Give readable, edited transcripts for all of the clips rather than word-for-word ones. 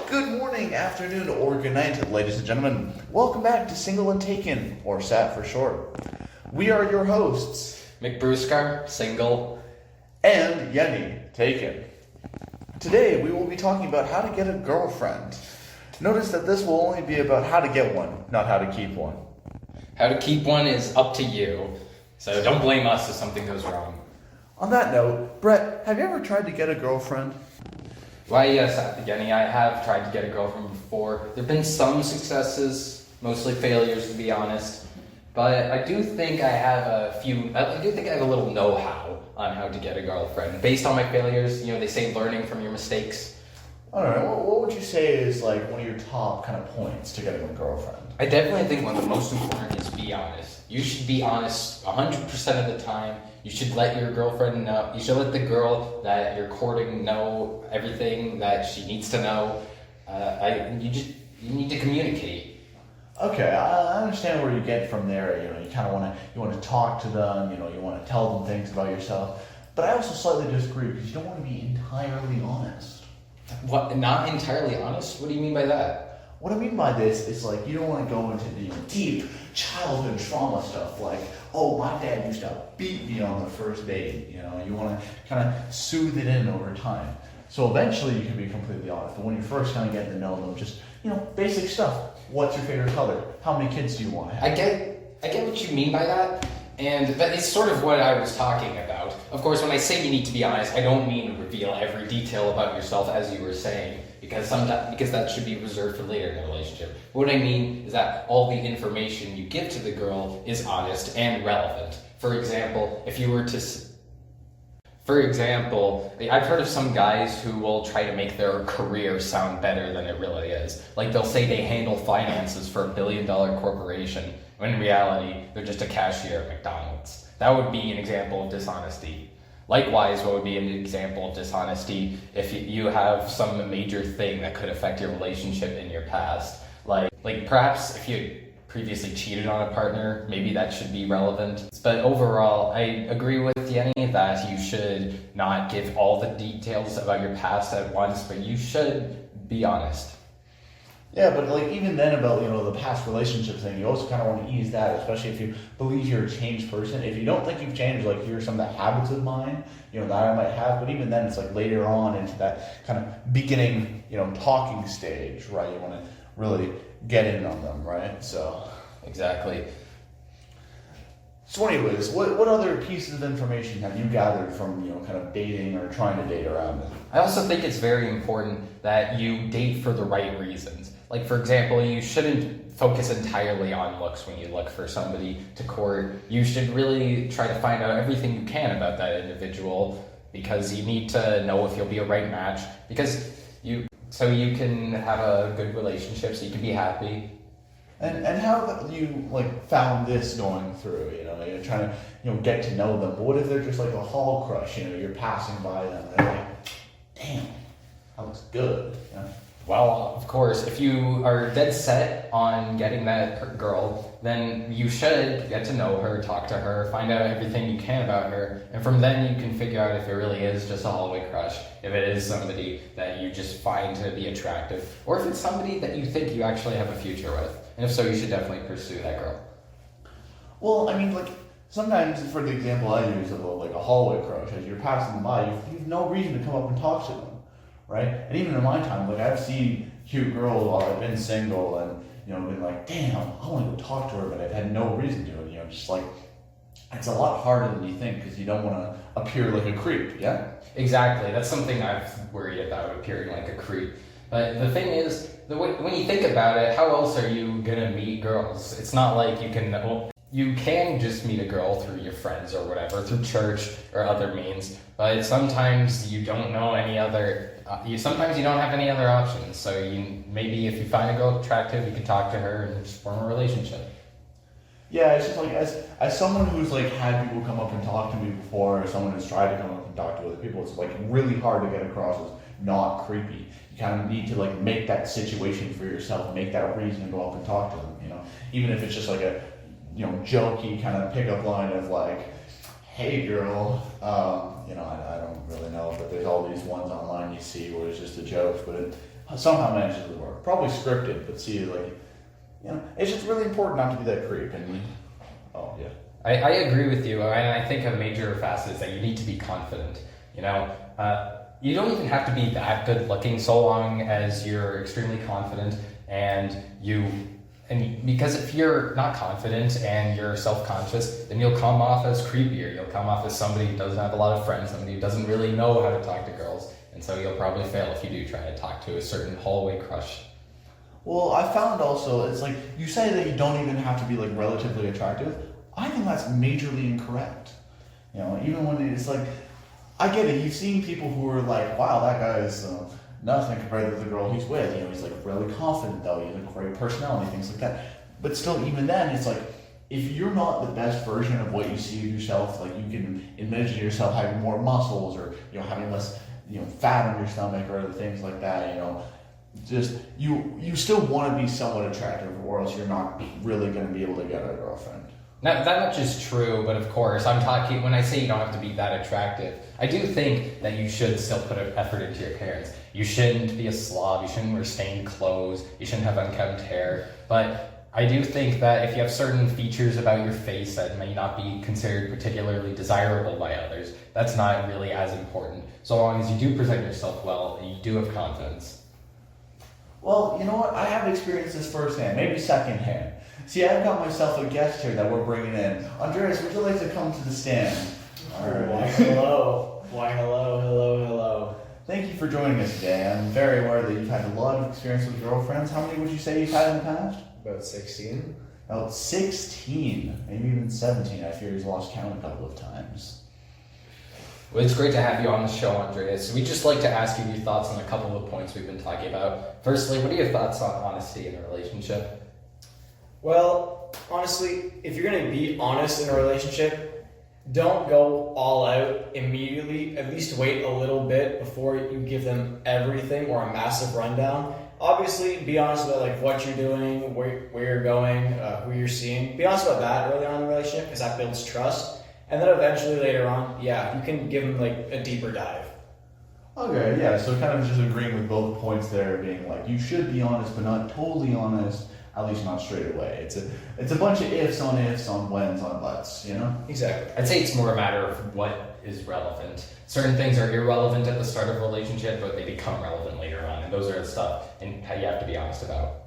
Good morning, afternoon, or good night, ladies and gentlemen. Welcome back to Single and Taken, or SAT for short. We are your hosts, McBruskar, single, and Yenney, taken. Today, we will be talking about how to get a girlfriend. Notice that this will only be about how to get one, not how to keep one. How to keep one is up to you, so don't blame us if something goes wrong. On that note, Brett, have you ever tried to get a girlfriend? Why, yes, Yenney, I have tried to get a girlfriend before. There have been some successes, mostly failures, to be honest. But I do think I have a little know-how on how to get a girlfriend. Based on my failures, they say learning from your mistakes. Alright, what would you say is like one of your top kind of points to getting a girlfriend? I definitely think one of the most important is be honest. You should be honest 100% of the time. You should let your girlfriend know. You should let the girl that you're courting know everything that she needs to know. You need to communicate. Okay, I understand where you get from there. You kind of want to talk to them. You want to tell them things about yourself. But I also slightly disagree because you don't want to be entirely honest. What? Not entirely honest? What do you mean by that? What I mean by this is like you don't want to go into the deep childhood trauma stuff like, oh, my dad used to beat me on the first date. You want to kind of soothe it in over time. So eventually you can be completely honest. But when you're first kind of getting to know them, just basic stuff. What's your favorite color? How many kids do you want to have? I get what you mean by that, and that is sort of what I was talking about. Of course, when I say you need to be honest, I don't mean reveal every detail about yourself as you were saying, because that should be reserved for later in the relationship. What I mean is that all the information you give to the girl is honest and relevant. For example, I've heard of some guys who will try to make their career sound better than it really is. Like they'll say they handle finances for $1 billion corporation, when in reality, they're just a cashier at McDonald's. That would be an example of dishonesty. Likewise, what would be an example of dishonesty if you have some major thing that could affect your relationship in your past? Like perhaps if you previously cheated on a partner, maybe that should be relevant. But overall, I agree with Yenney that you should not give all the details about your past at once, but you should be honest. Yeah, but like even then about the past relationship thing, you also kind of want to ease that, especially if you believe you're a changed person. If you don't think you've changed, like here are some of the habits of mine, that I might have. But even then, it's like later on into that kind of beginning, talking stage, right? You want to really get in on them, right? So exactly. So anyways, what other pieces of information have you gathered from kind of dating or trying to date around it? I also think it's very important that you date for the right reasons. Like for example, you shouldn't focus entirely on looks when you look for somebody to court. You should really try to find out everything you can about that individual, because you need to know if you'll be a right match, so you can have a good relationship, so you can be happy. And how have you found this going through? You're trying to get to know them. But what if they're just like a hall crush? You're passing by them and they're like, damn, that looks good. Well, of course, if you are dead set on getting that girl, then you should get to know her, talk to her, find out everything you can about her, and from then you can figure out if it really is just a hallway crush, if it is somebody that you just find to be attractive, or if it's somebody that you think you actually have a future with. And if so, you should definitely pursue that girl. Well, I mean, sometimes, for the example I use of a hallway crush, as you're passing them by, you have no reason to come up and talk to them. Right? And even in my time, I've seen cute girls while I've been single and, been like, damn, I want to go talk to her, but I've had no reason to. Just it's a lot harder than you think because you don't want to appear like a creep, yeah? Exactly. That's something I've worried about, appearing like a creep. But the thing is, when you think about it, how else are you going to meet girls? It's not like you can just meet a girl through your friends or whatever, through church or other means, but sometimes you don't know any other. Sometimes you don't have any other options. So maybe if you find a girl attractive, you can talk to her and just form a relationship. Yeah, it's just as someone who's had people come up and talk to me before, or someone who's tried to come up and talk to other people, it's really hard to get across as not creepy. You kind of need to make that situation for yourself, make that reason to go up and talk to them. Even if it's just a jokey kind of pickup line of hey girl, I don't really know, but there's all these ones online you see where it's just a joke, but somehow manages to work. Probably scripted, but see, like, it's just really important not to be that creep. And oh yeah, I agree with you, and I think a major facet is that you need to be confident. You don't even have to be that good looking so long as you're extremely confident and because if you're not confident and you're self-conscious, then you'll come off as creepier. You'll come off as somebody who doesn't have a lot of friends, somebody who doesn't really know how to talk to girls, and so you'll probably fail if you do try to talk to a certain hallway crush. Well, I found also, it's like, you say that you don't even have to be like relatively attractive. I think that's majorly incorrect. Even when it's like, I get it, you've seen people who are like, wow, that guy is nothing compared to the girl he's with. He's like really confident though, he has a great personality, things like that. But still, even then, it's like, if you're not the best version of what you see of yourself, like you can envision yourself having more muscles or, having less, fat on your stomach or other things like that, just, you still want to be somewhat attractive or else you're not really going to be able to get a girlfriend. Now, that much is true, but of course, I'm talking, when I say you don't have to be that attractive, I do think that you should still put an effort into your appearance. You shouldn't be a slob, you shouldn't wear stained clothes, you shouldn't have unkempt hair, but I do think that if you have certain features about your face that may not be considered particularly desirable by others, that's not really as important, so long as you do present yourself well and you do have confidence. Well, you know what? I have experienced this firsthand, maybe secondhand. See, I've got myself a guest here that we're bringing in. Andreas, would you like to come to the stand? All right. Why, hello. Hello. Thank you for joining us today. I'm very aware that you've had a lot of experience with girlfriends. How many would you say you've had in the past? About 16. About 16, maybe even 17. I fear he's lost count a couple of times. Well, it's great to have you on the show, Andreas. We'd just like to ask you your thoughts on a couple of points we've been talking about. Firstly, what are your thoughts on honesty in a relationship? Well, honestly, if you're going to be honest in a relationship, don't go all out immediately. At least wait a little bit before you give them everything or a massive rundown. Obviously, be honest about like what you're doing, where you're going, who you're seeing. Be honest about that early on in the relationship because that builds trust. And then eventually later on, you can give them like a deeper dive. Okay, yeah, so kind of just agreeing with both points there, being like, you should be honest, but not totally honest, at least not straight away. It's a bunch of ifs, on whens, on buts, Exactly. I'd say it's more a matter of what is relevant. Certain things are irrelevant at the start of a relationship, but they become relevant later on, and those are the stuff and how you have to be honest about.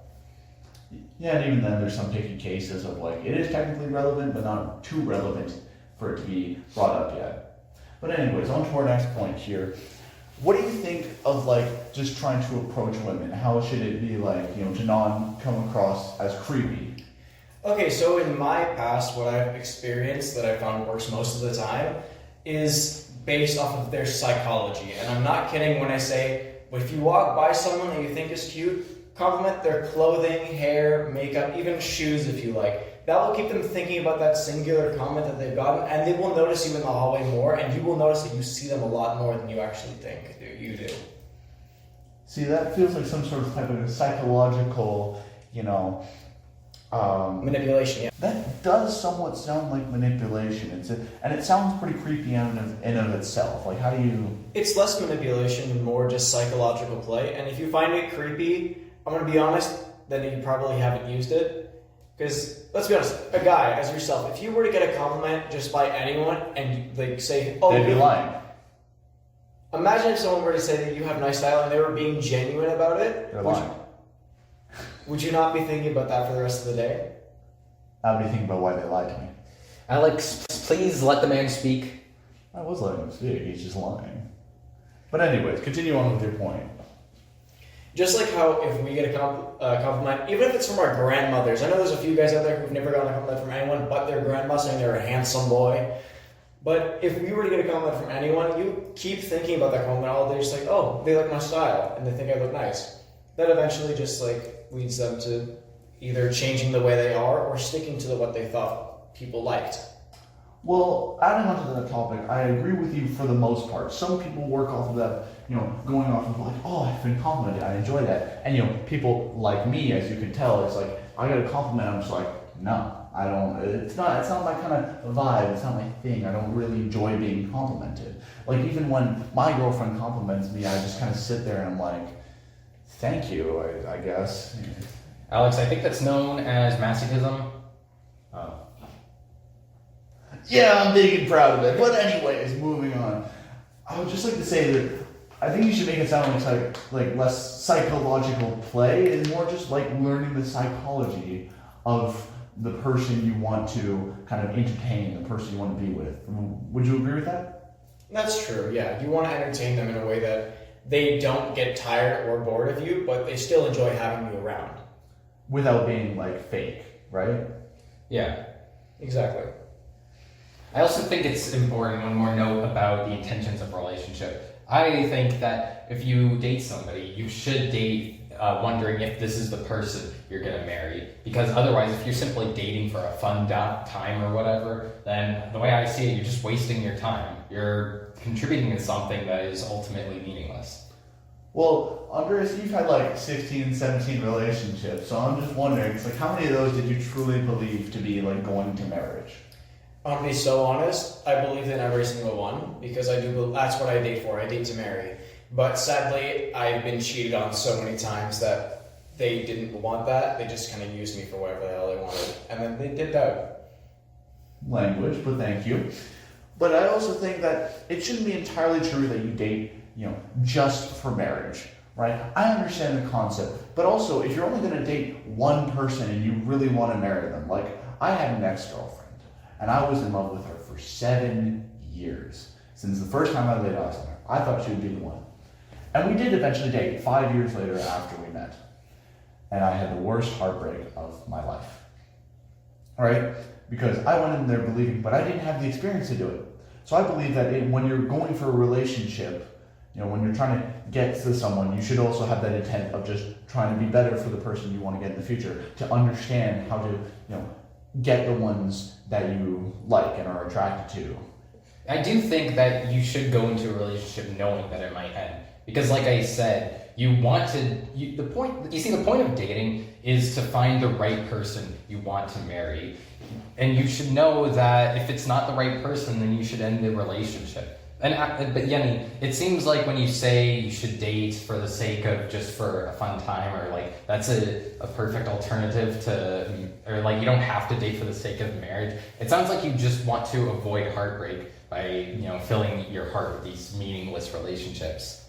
Yeah, and even then there's some picky cases of like, it is technically relevant, but not too relevant for it to be brought up yet. But anyways, on to our next point here. What do you think of like just trying to approach women? How should it be like, to not come across as creepy? Okay, so in my past, what I've experienced that I found works most of the time is based off of their psychology. And I'm not kidding when I say, if you walk by someone that you think is cute, compliment their clothing, hair, makeup, even shoes if you like. That will keep them thinking about that singular comment that they've gotten, and they will notice you in the hallway more, and you will notice that you see them a lot more than you actually think you do. See, that feels like some sort of type of psychological, manipulation, yeah. That does somewhat sound like manipulation. And it sounds pretty creepy in and of itself. Like, how do you... It's less manipulation and more just psychological play, and if you find it creepy, I'm going to be honest, then you probably haven't used it. Because, let's be honest, a guy, as yourself, if you were to get a compliment just by anyone and like say, oh, they'd be lying. Imagine if someone were to say that you have nice style and they were being genuine about it. They're lying. Would you not be thinking about that for the rest of the day? I'd be thinking about why they lied to me. Alex, please let the man speak. I was letting him speak, he's just lying. But anyways, continue on with your point. Just like how if we get a compliment, even if it's from our grandmothers, I know there's a few guys out there who've never gotten a compliment from anyone but their grandma saying they're a handsome boy. But if we were to get a compliment from anyone, you keep thinking about that compliment all day, just like, oh, they like my style, and they think I look nice. That eventually just like leads them to either changing the way they are or sticking to what they thought people liked. Well, adding on to that topic, I agree with you for the most part. Some people work off of that, going off of like, oh, I've been complimented, I enjoy that. And, people like me, as you can tell, it's like, I get a compliment, I'm just like, no, I don't, it's not my kind of vibe, it's not my thing. I don't really enjoy being complimented. Like, even when my girlfriend compliments me, I just kind of sit there and I'm like, Thank you, I guess. Alex, I think that's known as masochism. Oh. Yeah, I'm big and proud of it. But anyways, moving on. I would just like to say that I think you should make it sound like less psychological play and more just like learning the psychology of the person you want to kind of entertain, the person you want to be with. Would you agree with that? That's true, yeah. You want to entertain them in a way that they don't get tired or bored of you, but they still enjoy having you around. Without being like fake, right? Yeah. Exactly. I also think it's important, one more note about the intentions of a relationship. I think that if you date somebody, you should date wondering if this is the person you're going to marry. Because otherwise, if you're simply dating for a fun time or whatever, then the way I see it, you're just wasting your time. You're contributing to something that is ultimately meaningless. Well, Andres, you've had like 16, 17 relationships, so I'm just wondering, it's like how many of those did you truly believe to be like going to marriage? To be so honest, I believe in every single one because I do. That's what I date for. I date to marry. But sadly, I've been cheated on so many times that they didn't want that. They just kind of used me for whatever the hell they wanted, and then they dipped out. Language, but thank you. But I also think that it shouldn't be entirely true that you date, just for marriage, right? I understand the concept, but also if you're only going to date one person and you really want to marry them, like I had an ex-girlfriend. And I was in love with her for 7 years. Since the first time I laid eyes on her. I thought she would be the one. And we did eventually date 5 years later after we met. And I had the worst heartbreak of my life. Alright? Because I went in there believing, but I didn't have the experience to do it. So I believe that when you're going for a relationship, when you're trying to get to someone, you should also have that intent of just trying to be better for the person you want to get in the future. To understand how to, get the ones that you like and are attracted to. I do think that you should go into a relationship knowing that it might end. Because like I said, the point of dating is to find the right person you want to marry. And you should know that if it's not the right person, then you should end the relationship. But Yenney, it seems like when you say you should date for the sake of just for a fun time, or like that's a perfect alternative to, or like you don't have to date for the sake of marriage. It sounds like you just want to avoid heartbreak by filling your heart with these meaningless relationships.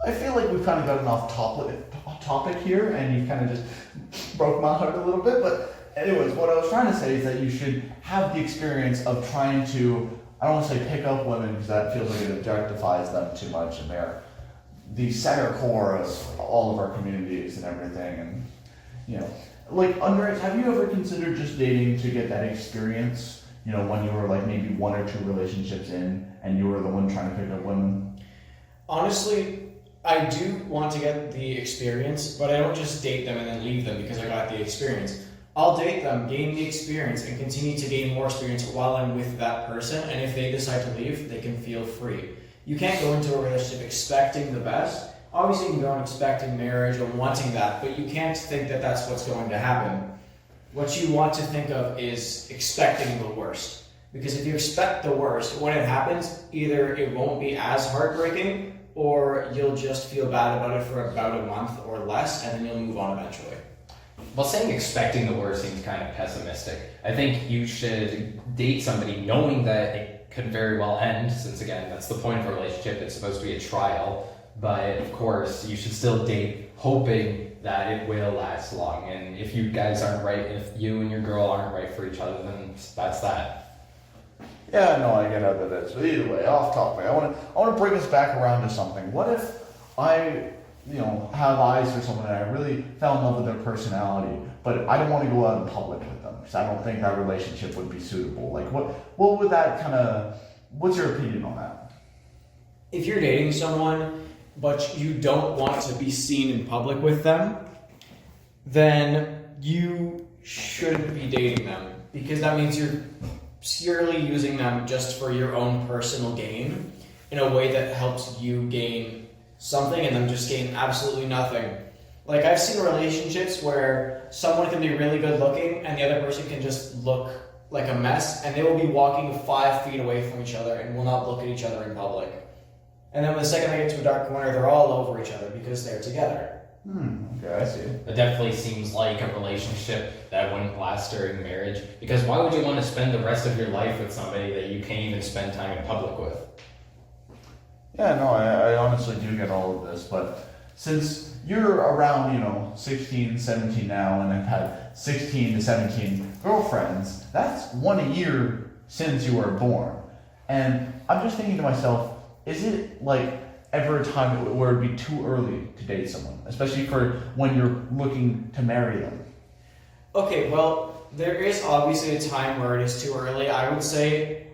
I feel like we've kind of gotten off topic here, and you kind of just broke my heart a little bit. But anyways, what I was trying to say is that you should have the experience of trying to, I don't want to say pick up women because that feels like it objectifies them too much, and they're the center core of all of our communities and everything. And like Andres, have you ever considered just dating to get that experience? When you were like maybe 1 or 2 relationships in, and you were the one trying to pick up women. Honestly, I do want to get the experience, but I don't just date them and then leave them because I got the experience. I'll date them, gain the experience, and continue to gain more experience while I'm with that person. And if they decide to leave, they can feel free. You can't go into a relationship expecting the best. Obviously, you can go in expecting marriage or wanting that, but you can't think that that's what's going to happen. What you want to think of is expecting the worst. Because if you expect the worst, when it happens, either it won't be as heartbreaking, or you'll just feel bad about it for about a month or less, and then you'll move on eventually. Well, saying expecting the worst seems kind of pessimistic. I think you should date somebody knowing that it could very well end, since again, that's the point of a relationship. It's supposed to be a trial. But of course, you should still date hoping that it will last long. And if you guys aren't right, if you and your girl aren't right for each other, then that's that. Yeah, no, I get how that is. But either way, off topic. I want to bring us back around to something. What if I have eyes for someone and I really fell in love with their personality, but I don't want to go out in public with them because I don't think that relationship would be suitable. Like, what would that what's your opinion on that? If you're dating someone, but you don't want to be seen in public with them, then you shouldn't be dating them because that means you're purely using them just for your own personal gain in a way that helps you gain something and them just gain absolutely nothing. Like I've seen relationships where someone can be really good looking and the other person can just look like a mess, and they will be walking 5 feet away from each other and will not look at each other in public. And then the second they get to a dark corner, they're all over each other because they're together. Okay, I see. It definitely seems like a relationship that wouldn't last during marriage, because why would you want to spend the rest of your life with somebody that you can't even spend time in public with? Yeah, no, I honestly do get all of this, but since you're around, 16, 17 now, and I've had 16 to 17 girlfriends, that's 1 a year since you were born. And I'm just thinking to myself, is it like ever a time where it'd be too early to date someone, especially for when you're looking to marry them? Okay, well, there is obviously a time where it is too early. I would say,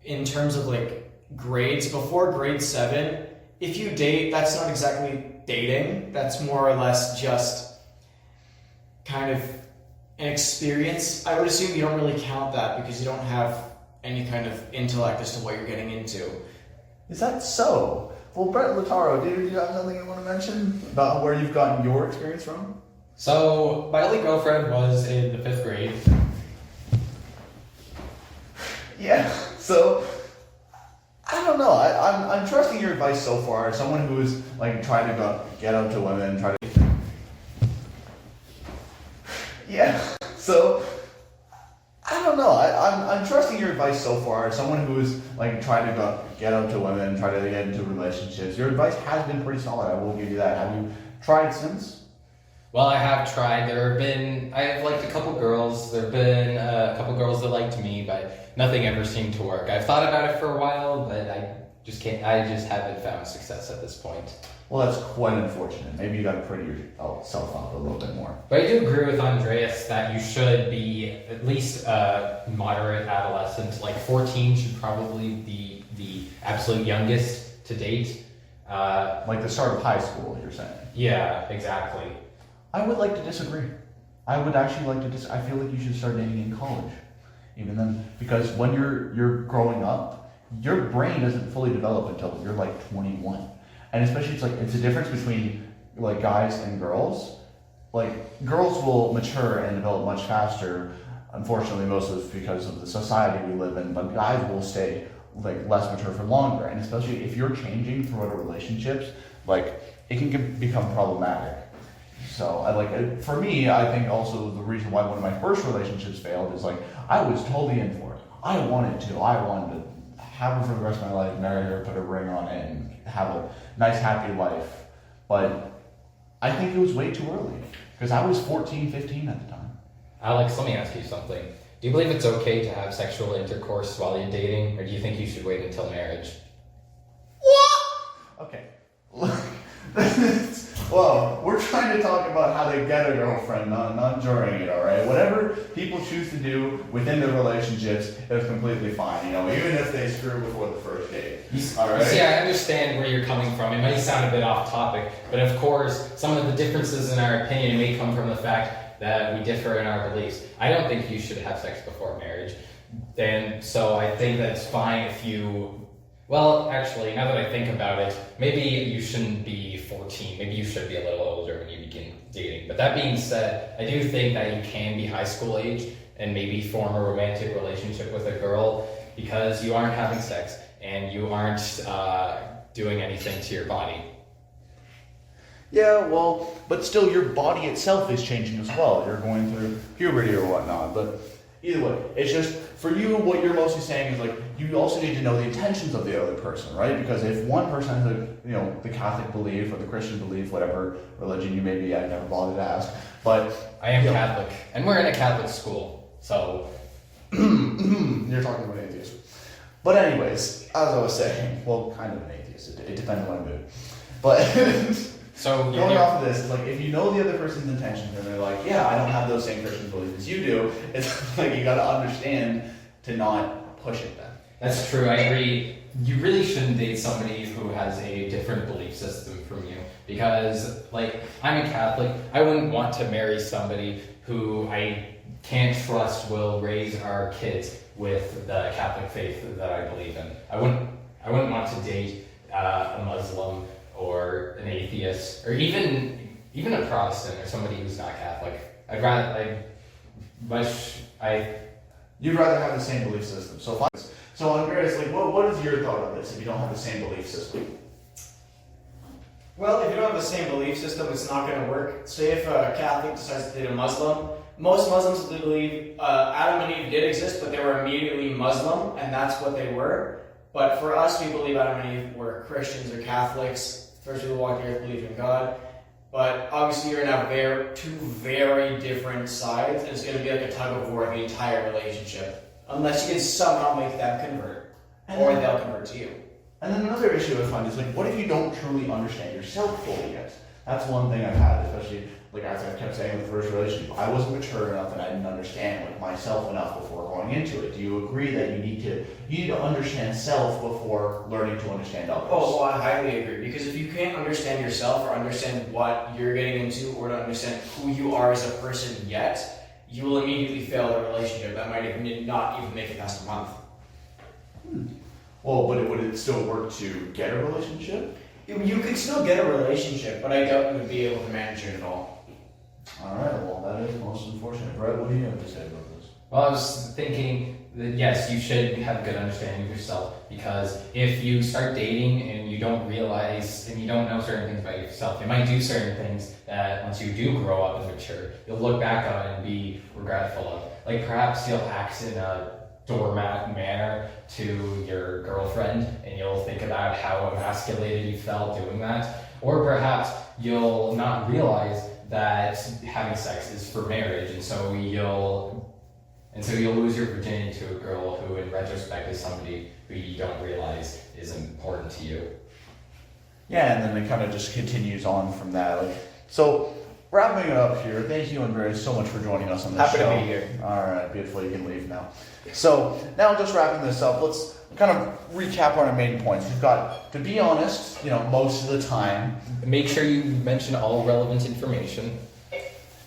in terms of like grades, before grade 7, if you date, that's not exactly dating. That's more or less just kind of an experience. I would assume you don't really count that because you don't have any kind of intellect as to what you're getting into. Is that so? Well, Brett Lataro, do you have something you want to mention about where you've gotten your experience from? So, my only girlfriend was in the 5th grade. Yeah, so I don't know. I'm trusting your advice so far. As someone who's like trying to get out to women, try to. Yeah, so I don't know. I'm trusting your advice so far. As someone who's like trying to get out to women, try to get into relationships, your advice has been pretty solid. I will give you that. Have you tried since? Well, I have tried. I have liked a couple girls. There have been a couple girls that liked me, but nothing ever seemed to work. I've thought about it for a while, but I just haven't found success at this point. Well, that's quite unfortunate. Maybe you got to pretty yourself up a little bit more. But I do agree with Andreas that you should be at least a moderate adolescent. Like 14 should probably be the absolute youngest to date. Like the start of high school, you're saying? Yeah, exactly. I would like to disagree. I would actually like to I feel like you should start dating in college. Even then, because when you're growing up, your brain doesn't fully develop until you're like 21. And especially it's a difference between like guys and girls. Like girls will mature and develop much faster. Unfortunately, most of it's because of the society we live in, but guys will stay like less mature for longer. And especially if you're changing throughout a relationships, like it can become problematic. So for me, I think also the reason why one of my first relationships failed is like I was totally in for it. I wanted to have her for the rest of my life, marry her, put a ring on it, and have a nice, happy life. But I think it was way too early because I was 14, 15 at the time. Alex, let me ask you something. Do you believe it's okay to have sexual intercourse while you're dating, or do you think you should wait until marriage? What? Okay. Well, we're trying to talk about how to get a girlfriend, not during it, all right? Whatever people choose to do within their relationships is completely fine, even if they screw before the first date, all right? See, I understand where you're coming from. It might sound a bit off topic, but of course, some of the differences in our opinion may come from the fact that we differ in our beliefs. I don't think you should have sex before marriage, and so I think that's fine if you... Well, actually, now that I think about it, maybe you shouldn't be 14. Maybe you should be a little older when you begin dating. But that being said, I do think that you can be high school age and maybe form a romantic relationship with a girl because you aren't having sex and you aren't doing anything to your body. Yeah, well, but still your body itself is changing as well. You're going through puberty or whatnot, but either way, it's just, for you, what you're mostly saying is you also need to know the intentions of the other person, right? Because if one person has the Catholic belief or the Christian belief, whatever religion you may be, I've never bothered to ask, but... I am Catholic, and we're in a Catholic school, so... You're talking about atheists. But anyways, as I was saying, well, kind of an atheist, it depends on my mood. But... So going off of this, it's if you know the other person's intentions and they're like, yeah, I don't have those same Christian beliefs as you do, it's you got to understand to not push it then. That's true, I agree. You really shouldn't date somebody who has a different belief system from you because, I'm a Catholic. I wouldn't want to marry somebody who I can't trust will raise our kids with the Catholic faith that I believe in. I wouldn't want to date a Muslim or an atheist, or even a Protestant, or somebody who's not Catholic. You'd rather have the same belief system. So Andreas, what is your thought on this if you don't have the same belief system? Well, if you don't have the same belief system, it's not going to work. Say if a Catholic decides to date a Muslim, most Muslims believe Adam and Eve did exist, but they were immediately Muslim, and that's what they were. But for us, we believe Adam and Eve were Christians or Catholics. First people walked the earth believed in God. But obviously you're going to have two very different sides, and it's going to be like a tug of war the entire relationship. Unless you can somehow make them convert, or they'll convert to you. And then another issue I find is like, what if you don't truly understand yourself fully yet? That's one thing I've had, especially like as I kept saying with the first relationship. I wasn't mature enough and I didn't understand like myself enough before going into it. Do you agree that you need to understand self before learning to understand others? Oh, well, I highly agree. Because if you can't understand yourself or understand what you're getting into or to understand who you are as a person yet, you will immediately fail the relationship. That might not even make it past a month. Well, but would it still work to get a relationship? You could still get a relationship, but I doubt you would be able to manage it at all. Alright, well that is most unfortunate. Brett, what do you have to say about this? Well, I was thinking that yes, you should have a good understanding of yourself, because if you start dating and you don't realize and you don't know certain things about yourself, you might do certain things that once you do grow up and mature, you'll look back on and be regretful of. Like perhaps you'll act in a doormat manner to your girlfriend and you'll think about how emasculated you felt doing that. Or perhaps you'll not realize that having sex is for marriage, and so you'll lose your virginity to a girl who in retrospect is somebody who you don't realize is important to you. Yeah, and then it kind of just continues on from that. So wrapping it up here, thank you, Andrea, so much for joining us on this show. Happy to be here. All right, beautiful. You can leave now. So now, just wrapping this up, let's kind of recap on our main points. We've got to be honest, most of the time. Make sure you mention all relevant information.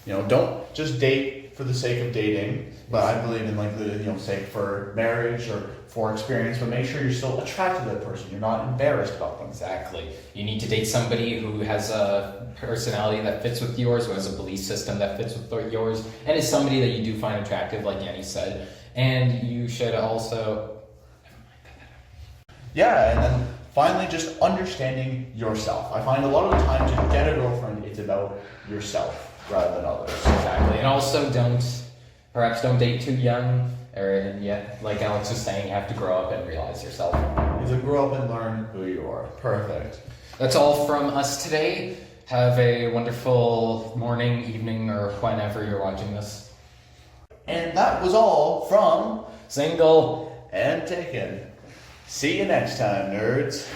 Don't just date for the sake of dating, but I believe in the sake for marriage or for experience. But make sure you're still attracted to that person. You're not embarrassed about them. Exactly. You need to date somebody who has a personality that fits with yours, who has a belief system that fits with yours, and is somebody that you do find attractive, like Yenney said. And you should also... Yeah, and then finally, just understanding yourself. I find a lot of the time to get a girlfriend, it's about yourself rather than others. Exactly. And also perhaps don't date too young, or like Alex was saying, you have to grow up and realize yourself. You have to grow up and learn who you are. Perfect. That's all from us today. Have a wonderful morning, evening, or whenever you're watching this. And that was all from Single and Taken. See you next time, nerds.